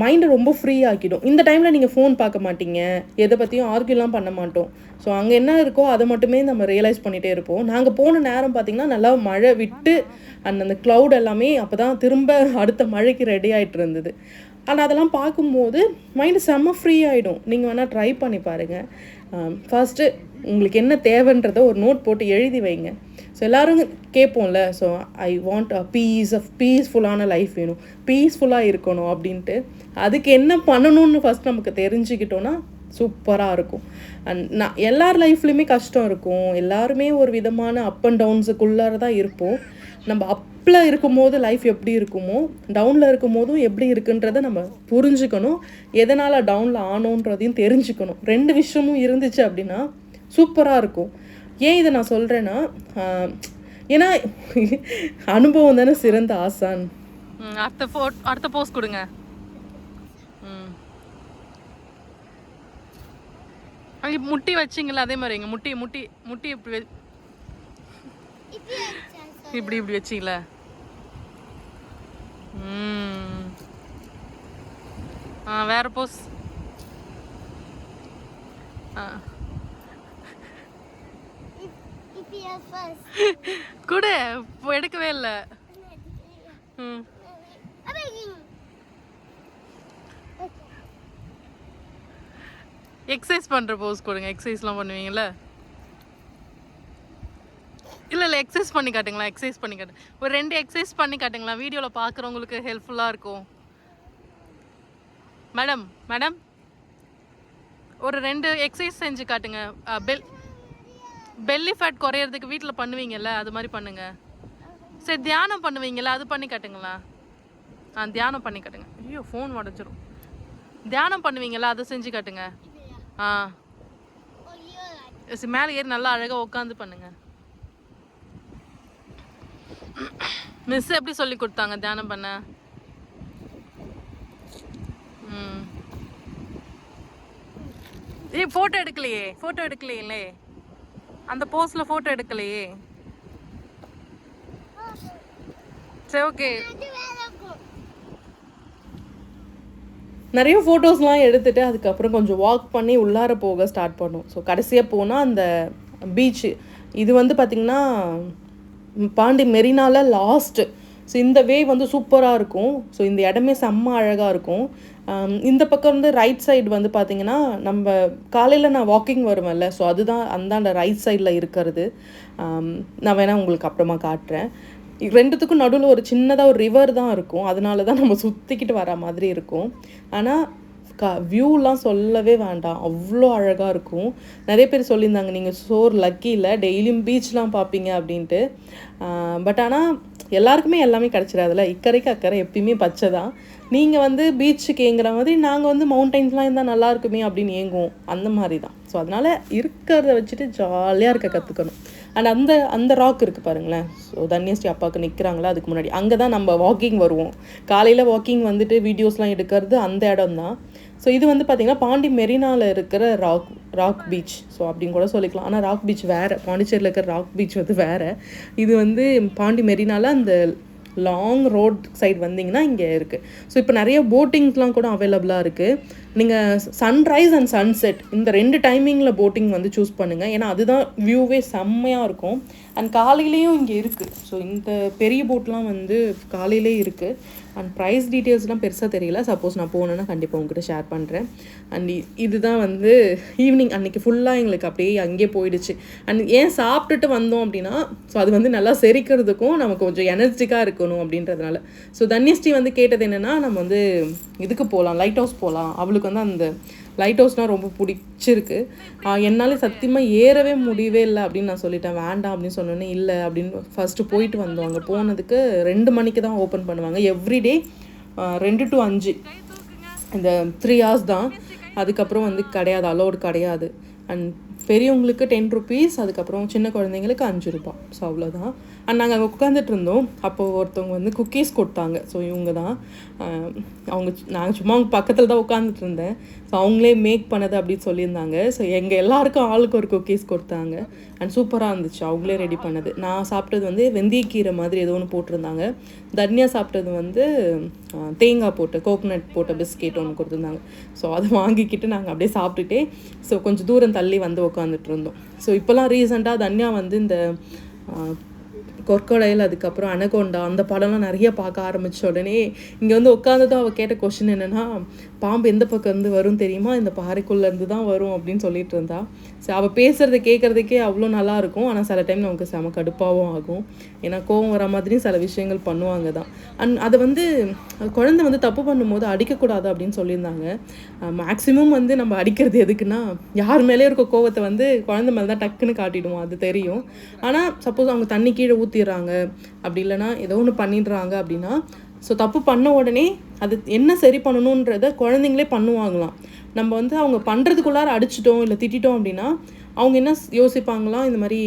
மைண்டை ரொம்ப ஃப்ரீ ஆக்கிடும். இந்த டைமில் நீங்கள் ஃபோன் பார்க்க மாட்டீங்க, எதை பற்றியும் ஆர்கியூலாம் பண்ண மாட்டோம். ஸோ அங்கே என்ன இருக்கோ அதை மட்டுமே நம்ம ரியலைஸ் பண்ணிகிட்டே இருப்போம். நாங்கள் போன நேரம் பார்த்திங்கன்னா நல்லா மழை விட்டு அந்த க்ளவுட் எல்லாமே அப்போ தான் திரும்ப அடுத்த மழைக்கு ரெடி ஆகிட்டு இருந்தது. ஆனால் அதெல்லாம் பார்க்கும்போது மைண்டு செம்ம ஃப்ரீ ஆகிடும். நீங்கள் வேணால் ட்ரை பண்ணி பாருங்கள். ஃபர்ஸ்ட்டு உங்களுக்கு என்ன தேவைன்றதை ஒரு நோட் போட்டு எழுதி வைங்க. ஸோ எல்லோரும் கேட்போம்ல, ஸோ ஐ வாண்ட் அ பீஸ்ஃபுல்லான லைஃப் வேணும், பீஸ்ஃபுல்லாக இருக்கணும் அப்படின்ட்டு. அதுக்கு என்ன பண்ணணும்னு ஃபஸ்ட் நமக்கு தெரிஞ்சுக்கிட்டோன்னா சூப்பராக இருக்கும். அண்ட் எல்லார் லைஃப்லேயுமே கஷ்டம் இருக்கும், எல்லாருமே ஒரு விதமான அப் அண்ட் டவுன்ஸுக்குள்ளார தான் இருப்போம். நம்ம அப்பில் இருக்கும்போது லைஃப் எப்படி இருக்குமோ டவுனில் இருக்கும் போதும் எப்படி இருக்குன்றதை நம்ம புரிஞ்சுக்கணும், எதனால் டவுனில் ஆனோன்றதையும் தெரிஞ்சுக்கணும். 2 விஷயமும் இருந்துச்சு அப்படின்னா சூப்பராக இருக்கும். ஏன் இதை நான் சொல்கிறேன்னா, ஏன்னா அனுபவம் தானே சிறந்த ஆசான். அடுத்த போஸ்ட் கொடுங்க. முட்டி வச்சிங்களா அதே மாதிரி எங்க முட்டி முட்டி முட்டி இப்படி இப்படி இப்படி வச்சிங்களா? வேற போஸ் கூட எடுக்கவே இல்லை. எக்ஸசைஸ் பண்ணுற போஸ் கொடுங்க. எக்ஸசைஸ்லாம் பண்ணுவீங்களா? இல்லை எக்ஸசைஸ் பண்ணி காட்டுங்களா? எக்ஸசைஸ் பண்ணி காட்டு, ஒரு 2 எக்ஸசைஸ் பண்ணி காட்டுங்களா? வீடியோவில் பார்க்குறவங்களுக்கு ஹெல்ப்ஃபுல்லாக இருக்கும். மேடம் மேடம் ஒரு 2 எக்ஸசைஸ் செஞ்சு காட்டுங்க. பெல்லி ஃபேட் குறையிறதுக்கு வீட்டில் பண்ணுவீங்கல்ல, அது மாதிரி பண்ணுங்க. சரி தியானம் பண்ணுவீங்களா? அது பண்ணி காட்டுங்களா? தியானம் பண்ணி காட்டுங்க. ஐயோ ஃபோன் உடஞ்சிரும். தியானம் பண்ணுவீங்களா? அதை செஞ்சு காட்டுங்க. மேலே ஏறி நல்லா அழகாக உட்காந்து பண்ணுங்க. மிஸ் எப்படி சொல்லி கொடுத்தாங்க தியானம் பண்ண? ஏய் ஃபோட்டோ எடுக்கலையே, ஃபோட்டோ எடுக்கலையே, அந்த போஸ்ல ஃபோட்டோ எடுக்கலையே. சரி ஓகே. நிறைய ஃபோட்டோஸ்லாம் எடுத்துகிட்டு அதுக்கப்புறம் கொஞ்சம் வாக் பண்ணி உள்ளார போக ஸ்டார்ட் பண்ணோம். ஸோ கடைசியாக போனால் அந்த பீச்சு இது வந்து பார்த்திங்கன்னா பாண்டி மெரினாவில் லாஸ்ட்டு. ஸோ இந்த வே வந்து சூப்பராக இருக்கும். ஸோ இந்த இடமே செம்ம அழகாக இருக்கும். இந்த பக்கம் வந்து ரைட் சைடு வந்து பார்த்திங்கன்னா நம்ம காலையில் நான் வாக்கிங் வருவேன்ல, ஸோ அதுதான் அந்தாண்ட ரைட் சைடில் இருக்கிறது. நான் வேணால் உங்களுக்கு அப்புறமா காட்டுறேன். ரெண்டுத்துக்கும் நடுவில் ஒரு சின்னதாக ஒரு ரிவர் தான் இருக்கும். அதனால தான் நம்ம சுற்றிக்கிட்டு வர மாதிரி இருக்கும். ஆனால் வியூலாம் சொல்லவே வேண்டாம், அவ்வளோ அழகாக இருக்கும். நிறைய பேர் சொல்லியிருந்தாங்க நீங்கள் லக்கி இல்லை, டெய்லியும் பீச்லாம் பார்ப்பீங்க அப்படின்ட்டு. பட் ஆனால் எல்லாருக்குமே எல்லாமே கிடச்சிடாதுல. இக்கரைக்கு அக்கறை எப்பயுமே பச்சை தான். நீங்கள் வந்து பீச்சுக்கு ஏங்குற மாதிரி நாங்கள் வந்து மவுண்டைன்ஸ்லாம் இருந்தால் நல்லா இருக்குமே அப்படின்னு ஏங்குவோம், அந்த மாதிரி தான். ஸோ அதனால் இருக்கிறத வச்சுட்டு ஜாலியாக இருக்க கற்றுக்கணும். அண்ட் அந்த ராக் இருக்குது பாருங்களேன். ஸோ தன்யஸ்ரீ அப்பாவுக்கு நிற்கிறாங்களா அதுக்கு முன்னாடி அங்கே தான் நம்ம வாக்கிங் வருவோம். காலையில் வாக்கிங் வந்துட்டு வீடியோஸ்லாம் எடுக்கிறது அந்த இடம் தான். ஸோ இது வந்து பார்த்திங்கன்னா பாண்டி மெரினாவில் இருக்கிற ராக் பீச். ஸோ அப்படின்னு கூட சொல்லிக்கலாம். ஆனால் ராக் பீச் வேறு, பாண்டிச்சேரியில் இருக்கிற ராக் பீச் வந்து வேறு. இது வந்து பாண்டி மெரினாவில் அந்த லாங் ரோட் சைடு வந்தீங்கன்னா இங்கே இருக்குது. ஸோ இப்போ நிறைய போட்டிங்ஸ்லாம் கூட அவைலபிளாக இருக்குது. நீங்கள் சன்ரைஸ் அண்ட் சன்செட் இந்த 2 டைமிங்கில் போட்டிங் வந்து சூஸ் பண்ணுங்கள். ஏன்னா அதுதான் வியூவே செம்மையாக இருக்கும். அண்ட் காலையிலையும் இங்கே இருக்குது. ஸோ இந்த பெரிய போட்லாம் வந்து காலையிலே இருக்குது. அண்ட் ப்ரைஸ் டீட்டெயில்ஸ்லாம் பெருசாக தெரியல. சப்போஸ் நான் போனேன்னா கண்டிப்பாக உங்ககிட்ட ஷேர் பண்ணுறேன். அண்ட் இதுதான் வந்து ஈவினிங் அன்றைக்கி ஃபுல்லாக எங்களுக்கு அப்படியே அங்கேயே போயிடுச்சு. அண்ட் ஏன் சாப்பிட்டுட்டு வந்தோம் அப்படின்னா, ஸோ அது வந்து நல்லா செரிக்கிறதுக்கும் நமக்கு கொஞ்சம் எனர்ஜிக்காக இருக்கணும் அப்படின்றதுனால. ஸோ தன்யஸ்ரீ வந்து கேட்டது என்னென்னா, நம்ம வந்து இதுக்கு போகலாம், லைட் ஹவுஸ் போகலாம். அவளுக்கு வந்து அந்த லைட் ஹவுஸ்னால் ரொம்ப பிடிச்சிருக்கு. என்னால் சத்தியமாக ஏறவே முடியவே இல்லை அப்படின்னு நான் சொல்லிட்டேன். வேண்டாம் அப்படின்னு சொன்னோன்னே இல்லை அப்படின்னு ஃபஸ்ட்டு போயிட்டு வந்தோம். அங்கே போனதுக்கு 2 மணிக்கு தான் ஓப்பன் பண்ணுவாங்க எவ்ரிடே, 2 to 5 இந்த 3 hours தான். அதுக்கப்புறம் வந்து கிடையாது, அலோடு கிடையாது. அண்ட் பெரியவங்களுக்கு 10 rupees, அதுக்கப்புறம் சின்ன குழந்தைங்களுக்கு 5 ரூபா. ஸோ அவ்வளோதான். அண்ட் நாங்கள் அங்கே உட்காந்துட்டு இருந்தோம். அப்போது ஒருத்தவங்க வந்து குக்கீஸ் கொடுத்தாங்க. ஸோ இவங்க தான் நாங்கள் சும்மா அவங்க பக்கத்தில் தான் உட்காந்துட்டு இருந்தேன். ஸோ அவங்களே மேக் பண்ணது அப்படின்னு சொல்லியிருந்தாங்க. ஸோ எங்கள் எல்லாருக்கும் ஆளுக்கு ஒரு குக்கீஸ் கொடுத்தாங்க. அண்ட் சூப்பராக இருந்துச்சு, அவங்களே ரெடி பண்ணது. நான் சாப்பிட்டது வந்து வெந்தயக்கீரை மாதிரி ஏதோ ஒன்று போட்டிருந்தாங்க. தன்யா சாப்பிட்டது வந்து தேங்காய் போட்டு கோகோனட் போட்ட பிஸ்கெட் ஒன்று கொடுத்துருந்தாங்க. ஸோ அதை வாங்கிக்கிட்டு நாங்கள் அப்படியே சாப்பிட்டுட்டே ஸோ கொஞ்சம் தூரம் தள்ளி வந்து உட்காந்துட்டு இருந்தோம். ஸோ இப்போலாம் ரீசெண்டாக தன்யா வந்து இந்த கொர்க்கடையில் அதுக்கப்புறம் அனகோண்டா அந்த படம்லாம் நிறைய பார்க்க ஆரம்பித்த உடனே இங்கே வந்து உட்காந்துதான் அவள் கேட்ட கொஷின் என்னென்னா, பாம்பு எந்த பக்கம் இருந்து வரும் தெரியுமா, இந்த பாறைக்குள்ளேருந்து தான் வரும் அப்படின்னு சொல்லிட்டு இருந்தா. ஸோ அவள் பேசுகிறத கேட்குறதுக்கே அவ்வளோ நல்லாயிருக்கும். ஆனால் சில டைம் நமக்கு செம கடுப்பாகவும் ஆகும். ஏன்னா கோவம் வர மாதிரியும் சில விஷயங்கள் பண்ணுவாங்க தான். அண்ட் அதை வந்து குழந்தை வந்து தப்பு பண்ணும்போது அடிக்கக்கூடாது அப்படின்னு சொல்லியிருந்தாங்க. மேக்ஸிமம் வந்து நம்ம அடிக்கிறது எதுக்குன்னா, யார் மேலே இருக்க கோவத்தை வந்து குழந்தை மேலே தான் டக்குன்னு காட்டிடுவோம், அது தெரியும். ஆனால் சப்போஸ் அவங்க தண்ணி கீழே ஊற்றிடுறாங்க, அப்படி இல்லைனா ஏதோ ஒன்று பண்ணிடுறாங்க அப்படின்னா, ஸோ தப்பு பண்ண உடனே அது என்ன சரி பண்ணணுன்றத குழந்தைங்களே பண்ணுவாங்களாம். நம்ம வந்து அவங்க பண்ணுறதுக்குள்ளார அடிச்சிட்டோம் இல்லை திட்டோம் அப்படின்னா அவங்க என்ன யோசிப்பாங்களாம், இந்த மாதிரி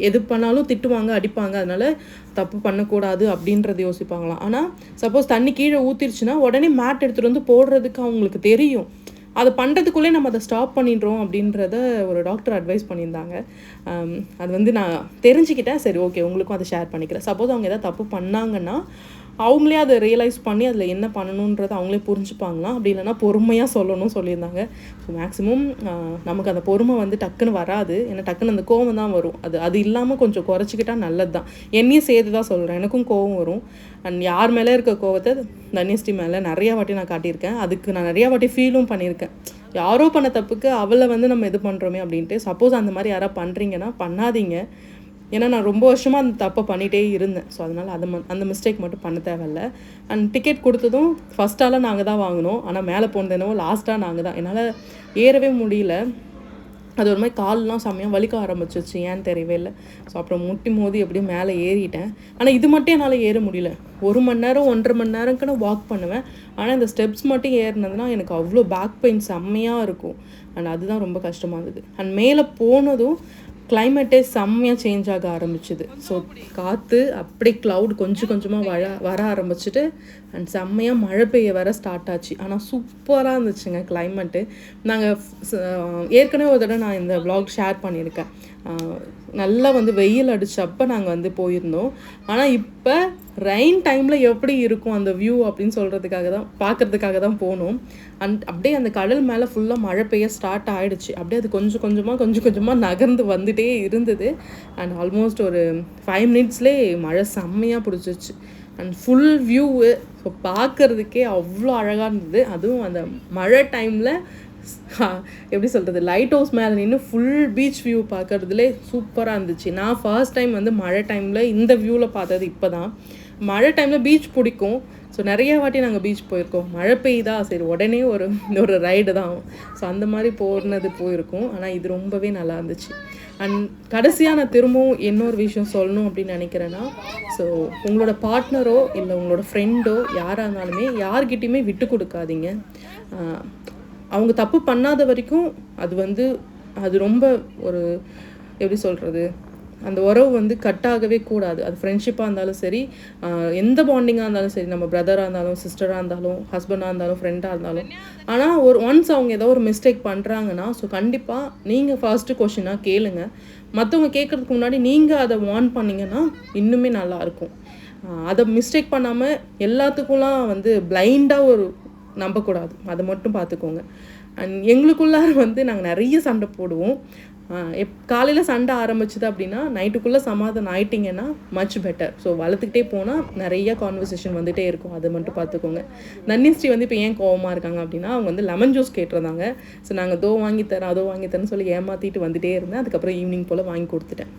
எது பண்ணாலும் திட்டுவாங்க, அடிப்பாங்க, அதனால் தப்பு பண்ணக்கூடாது அப்படின்றது யோசிப்பாங்களாம். ஆனால் சப்போஸ் தண்ணி கீழே ஊற்றிருச்சுன்னா உடனே மேட் எடுத்துகிட்டு வந்து போடுறதுக்கு அவங்களுக்கு தெரியும். அதை பண்ணுறதுக்குள்ளே நம்ம அதை ஸ்டாப் பண்ணிடுறோம் அப்படின்றத ஒரு டாக்டர் அட்வைஸ் பண்ணியிருந்தாங்க. அது வந்து நான் தெரிஞ்சுக்கிட்டேன். சரி ஓகே, உங்களுக்கும் அதை ஷேர் பண்ணிக்கிறேன். சப்போஸ் அவங்க எதாவது தப்பு பண்ணாங்கன்னா அவங்களே அதை ரியலைஸ் பண்ணி அதில் என்ன பண்ணணுன்றதை அவங்களே புரிஞ்சுப்பாங்களாம். அப்படி இல்லைனா பொறுமையாக சொல்லணும்னு சொல்லியிருந்தாங்க. ஸோ மேக்ஸிமம் நமக்கு அந்த பொறுமை வந்து டக்குன்னு வராது. ஏன்னா டக்குன்னு அந்த கோவம் தான் வரும். அது இல்லாமல் கொஞ்சம் குறைச்சிக்கிட்டால் நல்லது தான். என்னையும் சேர்த்து தான் சொல்கிறேன், எனக்கும் கோவம் வரும். அண்ட் யார் மேலே இருக்க கோவத்தை தன்யஸ்ரீ மேலே நிறையா வாட்டி நான் காட்டியிருக்கேன். அதுக்கு நான் நிறையா வாட்டி ஃபீலும் பண்ணியிருக்கேன். யாரோ பண்ண தப்புக்கு அவளை வந்து நம்ம இது பண்ணுறோமே அப்படின்ட்டு. சப்போஸ் அந்த மாதிரி யாராவது பண்ணுறீங்கன்னா பண்ணாதீங்க. ஏன்னா நான் ரொம்ப வருஷமாக அந்த தப்பை பண்ணிகிட்டே இருந்தேன். ஸோ அதனால் அந்த மிஸ்டேக் மட்டும் பண்ண தேவையில்லை. அண்ட் டிக்கெட் கொடுத்ததும் ஃபஸ்ட்டாலாம் நாங்கள் தான் வாங்கினோம். ஆனால் மேலே போனதுனோ லாஸ்ட்டாக நாங்கள் தான். என்னால் ஏறவே முடியல. அது ஒரு மாதிரி கால்லாம் செம்மையாக வலிக்க ஆரம்பிச்சிச்சு, ஏன்னு தெரியவே இல்லை. ஸோ அப்புறம் முட்டி மோதி எப்படியும் மேலே ஏறிட்டேன். ஆனால் இது மட்டும் என்னால் ஏற முடியல. 1 மணி நேரம் 1.5 மணி நேரம்க்கு நான் வாக் பண்ணுவேன். ஆனால் இந்த ஸ்டெப்ஸ் மட்டும் ஏறினதுன்னா எனக்கு அவ்வளோ பேக் பெயின் செம்மையாக இருக்கும். அண்ட் அதுதான் ரொம்ப கஷ்டமாக இருந்தது. அண்ட் மேலே போனதும் கிளைமேட்டே செம்மையாக சேஞ்ச் ஆக ஆரம்பிச்சுது. ஸோ காற்று அப்படியே க்ளவுட் கொஞ்சம் கொஞ்சமாக வர ஆரம்பிச்சுட்டு அண்ட் செம்மையாக மழை பெய்ய வர ஸ்டார்ட் ஆச்சு. ஆனால் சூப்பராக இருந்துச்சுங்க கிளைமேட்டு. நாங்கள் ஏற்கனவே ஒரு தடவை நான் இந்த vlog ஷேர் பண்ணியிருக்கேன். நல்லா வந்து வெயில் அடித்தப்போ நாங்கள் வந்து போயிருந்தோம். ஆனால் இப்போ ரெயின் டைமில் எப்படி இருக்கும் அந்த வியூ அப்படின்னு சொல்கிறதுக்காக தான் பார்க்குறதுக்காக தான் போனோம். அப்படியே அந்த கடல் மேலே ஃபுல்லாக மழை பெய்ய ஸ்டார்ட் ஆகிடுச்சு. அப்படியே அது கொஞ்சம் கொஞ்சமாக நகர்ந்து வந்துகிட்டே இருந்தது. அண்ட் ஆல்மோஸ்ட் ஒரு 5 மினிட்ஸ்லேயே மழை செம்மையாக பிடிச்சிச்சு. அண்ட் ஃபுல் வியூவு ஸோ பார்க்குறதுக்கே அவ்வளோ அழகாக இருந்தது. அதுவும் அந்த மழை டைமில் எப்படி சொல்கிறது, லைட் ஹவுஸ் மேலே நின்று ஃபுல் பீச் வியூ பார்க்குறதுலே சூப்பராக இருந்துச்சு. நான் ஃபர்ஸ்ட் டைம் வந்து மழை டைமில் இந்த வியூவில் பார்த்தது இப்போ தான். மழை டைமில் பீச் பிடிக்கும். ஸோ நிறைய வாட்டி நாங்கள் பீச் போயிருக்கோம். மழை பெய்யுதா சரி உடனே ஒரு ரைடு தான். ஸோ அந்த மாதிரி போயிருக்கோம். ஆனால் இது ரொம்பவே நல்லா இருந்துச்சு. அண்ட் கடைசியாக நான் திரும்பவும் இன்னொரு விஷயம் சொல்லணும் அப்படின்னு நினைக்கிறேன்னா, ஸோ உங்களோட பார்ட்னரோ இல்லை உங்களோட ஃப்ரெண்டோ யாராக இருந்தாலுமே யார்கிட்டையுமே விட்டு கொடுக்காதீங்க. அவங்க தப்பு பண்ணாத வரைக்கும் அது ரொம்ப ஒரு எப்படி சொல்கிறது, அந்த உறவு வந்து கட்டாகவே கூடாது. அது ஃப்ரெண்ட்ஷிப்பாக இருந்தாலும் சரி, எந்த பாண்டிங்காக இருந்தாலும் சரி, நம்ம பிரதராக இருந்தாலும் சிஸ்டராக இருந்தாலும் ஹஸ்பண்டாக இருந்தாலும் ஃப்ரெண்டாக இருந்தாலும். ஆனால் ஒன்ஸ் அவங்க ஏதோ ஒரு மிஸ்டேக் பண்ணுறாங்கன்னா ஸோ கண்டிப்பாக நீங்கள் ஃபர்ஸ்ட்டு கொஷினாக கேளுங்க. மற்றவங்க கேட்குறதுக்கு முன்னாடி நீங்கள் அதை வார்ன் பண்ணிங்கன்னா இன்னுமே நல்லாயிருக்கும். அதை மிஸ்டேக் பண்ணாமல் எல்லாத்துக்கும்லாம் வந்து பிளைண்டாக நம்பக்கூடாது. அதை மட்டும் பார்த்துக்கோங்க. அண்ட் எங்களுக்குள்ளார வந்து நாங்கள் நிறைய சண்டை போடுவோம். காலையில் சண்டை ஆரம்பிச்சுது அப்படின்னா நைட்டுக்குள்ளே சமாதானம் ஆயிட்டிங்கன்னா மச் பெட்டர். ஸோ வளர்த்துக்கிட்டே போனால் நிறைய கான்வர்சேஷன் வந்துகிட்டே இருக்கும். அதை மட்டும் பார்த்துக்கோங்க. நன்னிஸ்ரீ வந்து இப்போ ஏன் கோவமாக இருக்காங்க அப்படின்னா, அவங்க வந்து லெமன் ஜூஸ் கேட்டிருந்தாங்க. ஸோ நாங்கள் அதோ வாங்கித்தரேன்னு சொல்லி ஏமாற்றிட்டு வந்துகிட்டே இருந்தேன். அதுக்கப்புறம் ஈவினிங் போல் வாங்கி கொடுத்துட்டேன்.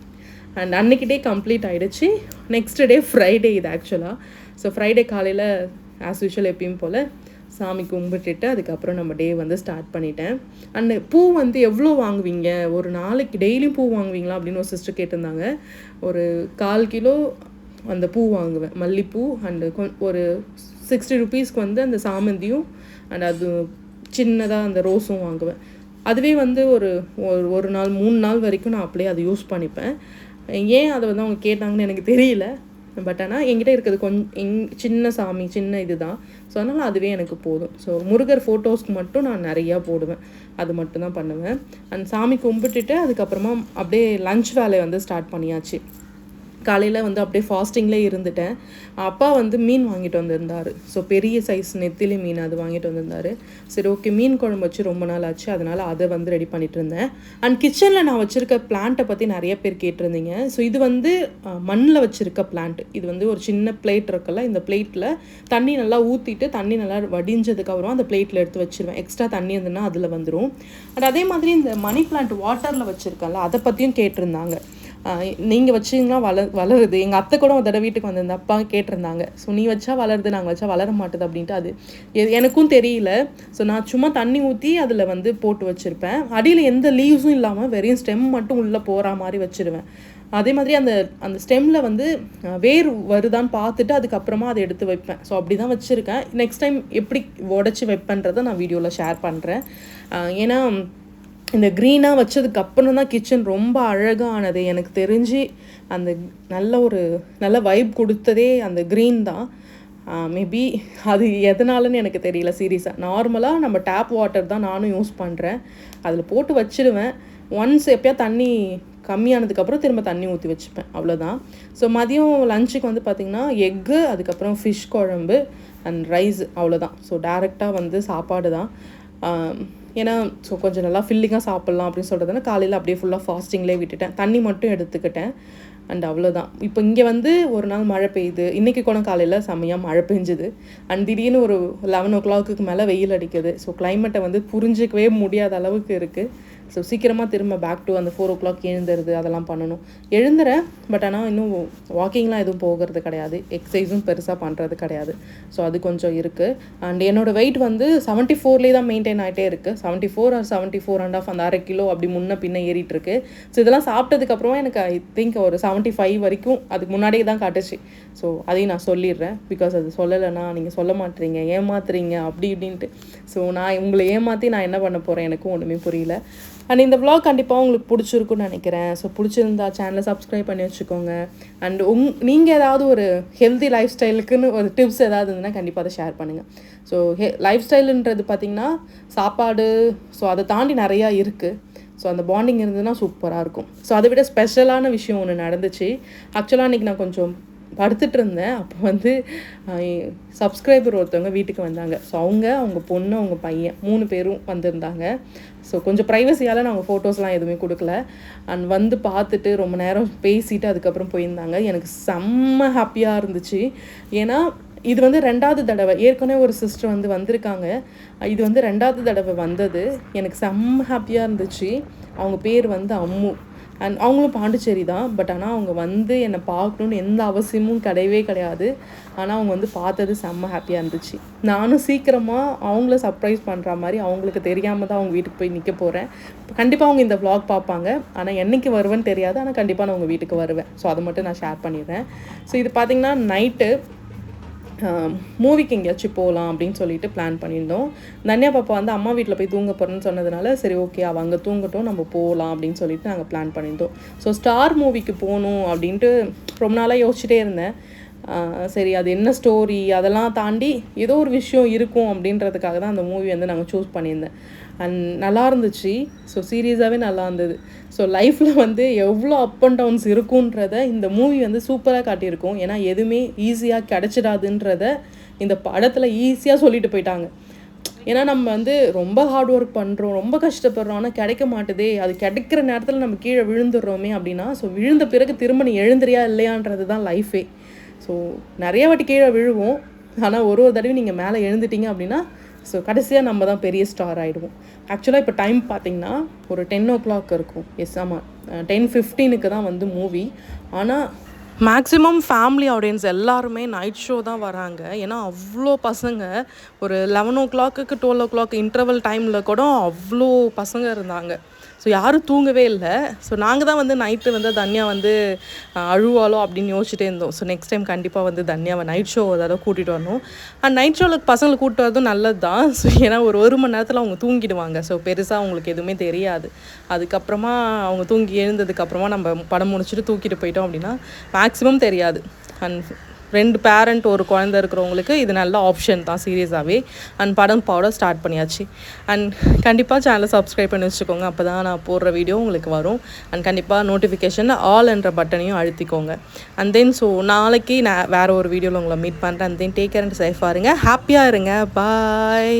அண்ட் அன்றைக்கி டே கம்ப்ளீட் ஆகிடுச்சு. நெக்ஸ்ட் டே ஃப்ரைடே இது ஆக்சுவலாக. ஸோ ஃப்ரைடே காலையில் ஆஸ் யூஷுவல் எப்பயும் போல் சாமி கும்பிட்டுட்டு அதுக்கப்புறம் நம்ம டே வந்து ஸ்டார்ட் பண்ணிட்டேன். அண்ட் பூ வந்து எவ்வளோ வாங்குவீங்க, ஒரு நாளைக்கு டெய்லியும் பூ வாங்குவீங்களா அப்படின்னு ஒரு சிஸ்டர் கேட்டிருந்தாங்க. ஒரு 1/4 கிலோ அந்த பூ வாங்குவேன், மல்லிப்பூ. அண்டு ஒரு 60 ருபீஸ்க்கு வந்து அந்த சாமந்தியும் அண்ட் அது சின்னதாக அந்த ரோஸும் வாங்குவேன். அதுவே வந்து ஒரு நாள் 3 நாள் வரைக்கும் நான் அப்படியே அதை யூஸ் பண்ணிப்பேன். ஏன் அதை வந்து அவங்க கேட்டாங்கன்னு எனக்கு தெரியல. பட் ஆனால் என்கிட்ட இருக்கிறது கொஞ்சம் சின்ன சாமி, சின்ன இது தான். ஸோ அதனால் அதுவே எனக்கு போதும். ஸோ முருகர் ஃபோட்டோஸ்க்கு மட்டும் நான் நிறையா போடுவேன். அது மட்டும் தான் பண்ணுவேன். அண்ட் சாமி கும்பிட்டுட்டு அதுக்கப்புறமா அப்படியே லன்ச் வேலையை வந்து ஸ்டார்ட் பண்ணியாச்சு. காலையில் வந்து அப்படியே ஃபாஸ்டிங்லேயே இருந்துட்டேன். அப்பா வந்து மீன் வாங்கிட்டு வந்திருந்தார். ஸோ பெரிய சைஸ் நெத்திலி மீன் அது வாங்கிட்டு வந்திருந்தார். சரி ஓகே, மீன் குழம்பு வச்சு ரொம்ப நாள் ஆச்சு, அதனால் அதை வந்து ரெடி பண்ணிட்டு இருந்தேன். அண்ட் கிச்சனில் நான் வச்சுருக்க பிளான்ட்டை பற்றி நிறைய பேர் கேட்டிருந்தீங்க. ஸோ இது வந்து மண்ணில் வச்சுருக்க பிளான்ட். இது வந்து ஒரு சின்ன பிளேட் இருக்குல்ல, இந்த பிளேட்டில் தண்ணி நல்லா ஊற்றிட்டு தண்ணி நல்லா வடிஞ்சதுக்கப்புறம் அந்த பிளேட்டில் எடுத்து வச்சுருவேன். எக்ஸ்ட்ரா தண்ணி இருந்ததுன்னா அதில் வந்துடும். அண்ட் அதே மாதிரி இந்த மணி பிளான்ட் வாட்டரில் வச்சுருக்கேன்ல, அதை பற்றியும் கேட்டிருந்தாங்க. நீங்கள் வச்சிங்கன்னா வளருது. எங்கள் அத்தை கூட ஒரு தடவை வீட்டுக்கு வந்திருந்த அப்பா கேட்டிருந்தாங்க. ஸோ நீ வச்சா வளருது, நாங்கள் வச்சா வளர மாட்டுது அப்படின்ட்டு. அது எனக்கும் தெரியல. ஸோ நான் சும்மா தண்ணி ஊற்றி அதில் வந்து போட்டு வச்சுருப்பேன். அடியில் எந்த லீவ்ஸும் இல்லாமல் வெறும் ஸ்டெம் மட்டும் உள்ளே போகிற மாதிரி வச்சுருவேன். அதே மாதிரி அந்த ஸ்டெம்மில் வந்து வேர் வருதான்னு பார்த்துட்டு அதுக்கப்புறமா அதை எடுத்து வைப்பேன். ஸோ அப்படி தான் வச்சுருக்கேன். நெக்ஸ்ட் டைம் எப்படி உடச்சி வைப்பேன்றதை நான் வீடியோவில் ஷேர் பண்ணுறேன். ஏன்னா இந்த க்ரீனாக வச்சதுக்கப்புறம் தான் கிச்சன் ரொம்ப அழகானது. எனக்கு தெரிஞ்சு அந்த நல்ல வைப் கொடுத்ததே அந்த க்ரீன் தான். மேபி அது எதனாலன்னு எனக்கு தெரியல சீரியஸாக. நார்மலாக நம்ம டேப் வாட்டர் தான் நானும் யூஸ் பண்ணுறேன். அதில் போட்டு வச்சுடுவேன். ஒன்ஸ் எப்போயா தண்ணி கம்மியானதுக்கப்புறம் திரும்ப தண்ணி ஊற்றி வச்சுப்பேன், அவ்வளோதான். ஸோ மதியம் லஞ்சுக்கு வந்து பார்த்திங்கன்னா எக்கு, அதுக்கப்புறம் ஃபிஷ் குழம்பு அண்ட் ரைஸ், அவ்வளோதான். ஸோ டேரெக்டாக வந்து சாப்பாடு தான். ஏன்னா ஸோ கொஞ்சம் நல்லா ஃபில்லிங்காக சாப்பிட்லாம் அப்படின்னு சொல்கிறதுனா காலையில் அப்படியே ஃபுல்லாக ஃபாஸ்டிங்லேயே விட்டுட்டேன். தண்ணி மட்டும் எடுத்துக்கிட்டேன். அண்ட் அவ்வளோதான். இப்போ இங்கே வந்து ஒரு நாள் மழை பெய்யுது. இன்றைக்கி கூட காலையில் செம்மையாக மழை பெஞ்சுது. அண்ட் திடீர்னு ஒரு 11 o'clock மேலே வெயில் அடிக்குது. ஸோ கிளைமேட்டை வந்து புரிஞ்சிக்கவே முடியாத அளவுக்கு இருக்குது. ஸோ சீக்கிரமாக திரும்ப பேக் டு அந்த 4 o'clock எழுந்துருது, அதெல்லாம் பண்ணணும். எழுந்துறேன். பட் ஆனால் இன்னும் வாக்கிங்லாம் எதுவும் போகிறது கிடையாது. எக்ஸசைஸும் பெருசாக பண்ணுறது கிடையாது. ஸோ அது கொஞ்சம் இருக்குது. அண்ட் என்னோடய வெயிட் வந்து 74 தான் மெயின்டைன் ஆகிட்டே இருக்குது. 74 or 74.5 அந்த 1/2 கிலோ அப்படி முன்ன பின்ன ஏறிட்டுருக்கு. ஸோ இதெல்லாம் சாப்பிட்டதுக்கப்புறமா எனக்கு ஐ திங்க் ஒரு 75 வரைக்கும் அதுக்கு முன்னாடியே தான் காட்டுச்சு. ஸோ அதையும் நான் சொல்லிடுறேன். பிகாஸ் அது சொல்லலைன்னா நீங்கள் சொல்ல மாட்டீங்க, ஏமாத்துறீங்க அப்படி இப்படின்ட்டு. ஸோ நான் உங்களை ஏமாற்றி நான் என்ன பண்ண போகிறேன் எனக்கும் ஒன்றுமே புரியல. அண்ட் இந்த vlog கண்டிப்பாக உங்களுக்கு பிடிச்சிருக்குன்னு நினைக்கிறேன். ஸோ பிடிச்சிருந்தா சேனலை சப்ஸ்கிரைப் பண்ணி வச்சுக்கோங்க. அண்ட் நீங்கள் ஏதாவது ஒரு ஹெல்தி லைஃப் ஸ்டைலுக்குன்னு ஒரு டிப்ஸ் ஏதாவது இருந்ததுன்னா கண்டிப்பாக அதை ஷேர் பண்ணுங்கள். ஸோ லைஃப் ஸ்டைலுன்றது பார்த்திங்கன்னா சாப்பாடு, ஸோ அதை தாண்டி நிறையா இருக்குது. ஸோ அந்த பாண்டிங் இருந்ததுன்னா சூப்பராக இருக்கும். ஸோ அதை விட ஸ்பெஷலான விஷயம் ஒன்று நடந்துச்சு. ஆக்சுவலாக அன்றைக்கி நான் கொஞ்சம் படுத்துட்டு இருந்தேன். அப்போ வந்து சப்ஸ்கிரைபர் ஒருத்தவங்க வீட்டுக்கு வந்தாங்க. ஸோ அவங்க பொண்ணு, அவங்க பையன் 3 பேரும் வந்திருந்தாங்க. ஸோ கொஞ்சம் ப்ரைவசியால் நாங்கள் ஃபோட்டோஸ்லாம் எதுவுமே கொடுக்கல. அண்ட் வந்து பார்த்துட்டு ரொம்ப நேரம் பேசிட்டு அதுக்கப்புறம் போயிருந்தாங்க. எனக்கு செம்ம ஹாப்பியாக இருந்துச்சு. ஏன்னா இது வந்து 2வது தடவை. ஏற்கனவே ஒரு சிஸ்டர் வந்து வந்திருக்காங்க. இது வந்து 2வது தடவை வந்தது. எனக்கு செம்ம ஹாப்பியாக இருந்துச்சு. அவங்க பேர் வந்து அம்மு. அண்ட் அவங்களும் பாண்டிச்சேரி தான். பட் ஆனால் அவங்க வந்து என்னை பார்க்கணுன்னு எந்த அவசியமும் கிடையாது. ஆனால் அவங்க வந்து பார்த்தது செம்ம ஹாப்பியாக இருந்துச்சு. நானும் சீக்கிரமாக அவங்கள சர்ப்ரைஸ் பண்ணுற மாதிரி அவங்களுக்கு தெரியாமல் தான் அவங்க வீட்டுக்கு போய் நிற்க போகிறேன். கண்டிப்பாக அவங்க இந்த vlog பார்ப்பாங்க. ஆனால் என்றைக்கு வருவேன்னு தெரியாது. ஆனால் கண்டிப்பாக நான் உங்கள் வீட்டுக்கு வருவேன். ஸோ அதை மட்டும் நான் ஷேர் பண்ணிடுறேன். ஸோ இது பார்த்திங்கன்னா நைட்டு மூவிக்கு எங்கேயாச்சும் போகலாம் அப்படின்னு சொல்லிட்டு பிளான் பண்ணியிருந்தோம். தன்யா பாப்பா வந்து அம்மா வீட்டில் போய் தூங்க போகிறேன்னு சொன்னதுனால சரி ஓகே அவள் அங்கே தூங்கட்டும், நம்ம போகலாம் அப்படின்னு சொல்லிட்டு நாங்கள் பிளான் பண்ணியிருந்தோம். ஸோ ஸ்டார் மூவிக்கு போகணும் அப்படின்ட்டு ரொம்ப நாளாக யோசிச்சுட்டே இருந்தேன். சரி அது என்ன ஸ்டோரி அதெல்லாம் தாண்டி ஏதோ ஒரு விஷயம் இருக்கும் அப்படின்றதுக்காக தான் அந்த மூவி வந்து நாங்கள் சூஸ் பண்ணியிருந்தேன். அண்ட் நல்லா இருந்துச்சு. ஸோ சீரியஸாகவே நல்லா இருந்தது. ஸோ லைஃப்பில் வந்து எவ்வளோ அப் அண்ட் டவுன்ஸ் இருக்குன்றத இந்த மூவி வந்து சூப்பராக காட்டியிருக்கோம். ஏன்னா எதுவுமே ஈஸியாக கிடச்சிடாதுன்றத இந்த படத்தில் ஈஸியாக சொல்லிட்டு போயிட்டாங்க. ஏன்னா நம்ம வந்து ரொம்ப ஹார்ட் ஒர்க் பண்ணுறோம், ரொம்ப கஷ்டப்படுறோம், ஆனால் கிடைக்க மாட்டுதே, அது கிடைக்கிற நேரத்தில் நம்ம கீழே விழுந்துடுறோமே அப்படின்னா, ஸோ விழுந்த பிறகு திரும்ப நீ எழுந்துறியா இல்லையான்றது தான் லைஃபே. ஸோ நிறைய வாட்டி கீழே விழுவோம், ஆனால் ஒரு தடவை நீங்கள் மேலே எழுந்துட்டீங்க அப்படின்னா ஸோ கடைசியாக நம்ம தான் பெரிய ஸ்டார் ஆகிடுவோம். ஆக்சுவலாக இப்போ டைம் பார்த்திங்கன்னா ஒரு 10 o'clock இருக்கும். எஸ் ஆமாம், 10:15 தான் வந்து மூவி. ஆனால் மேக்ஸிமம் ஃபேமிலி ஆடியன்ஸ் எல்லாருமே நைட் ஷோ தான் வராங்க. ஏன்னா அவ்வளோ பசங்க ஒரு 11 o'clock 12 o'clock இன்டர்வல் டைமில் கூட அவ்வளோ பசங்க இருந்தாங்க. ஸோ யாரும் தூங்கவே இல்லை. ஸோ நாங்கள் தான் வந்து நைட்டு வந்து தன்யா வந்து அழுவாலோ அப்படின்னு யோசிச்சுட்டே இருந்தோம். ஸோ நெக்ஸ்ட் டைம் கண்டிப்பாக வந்து தன்யாவை நைட் ஷோ ஏதாவது கூட்டிகிட்டு வரணும். அண்ட் நைட் ஷோவில் பசங்களை கூப்பிட்டு வரதும் நல்லது தான். ஸோ ஏன்னா ஒரு மணி நேரத்தில் அவங்க தூங்கிடுவாங்க. ஸோ பெருசாக அவங்களுக்கு எதுவுமே தெரியாது. அதுக்கப்புறமா அவங்க தூங்கி எழுந்ததுக்கப்புறமா நம்ம படம் முடிச்சுட்டு தூக்கிட்டு போயிட்டோம் அப்படின்னா மேக்ஸிமம் தெரியாது. அண்ட் 2 பேரண்ட் ஒரு குழந்தை இருக்கிறவங்களுக்கு இது நல்ல ஆப்ஷன் தான் சீரியஸாகவே. அண்ட் படம் பாட ஸ்டார்ட் பண்ணியாச்சு. அண்ட் கண்டிப்பாக சேனலை சப்ஸ்கிரைப் பண்ணி வச்சுக்கோங்க. அப்போ தான் நான் போடுற வீடியோ உங்களுக்கு வரும். அண்ட் கண்டிப்பாக நோட்டிஃபிகேஷனில் ஆல் என்ற பட்டனையும் அழுத்திக்கோங்க. அண்ட் தென் ஸோ நாளைக்கு நான் வேறு ஒரு வீடியோவில் உங்களை மீட் பண்ணுறேன். And then take care and சேஃபாக இருங்க, ஹாப்பியாக இருங்க, பாய்.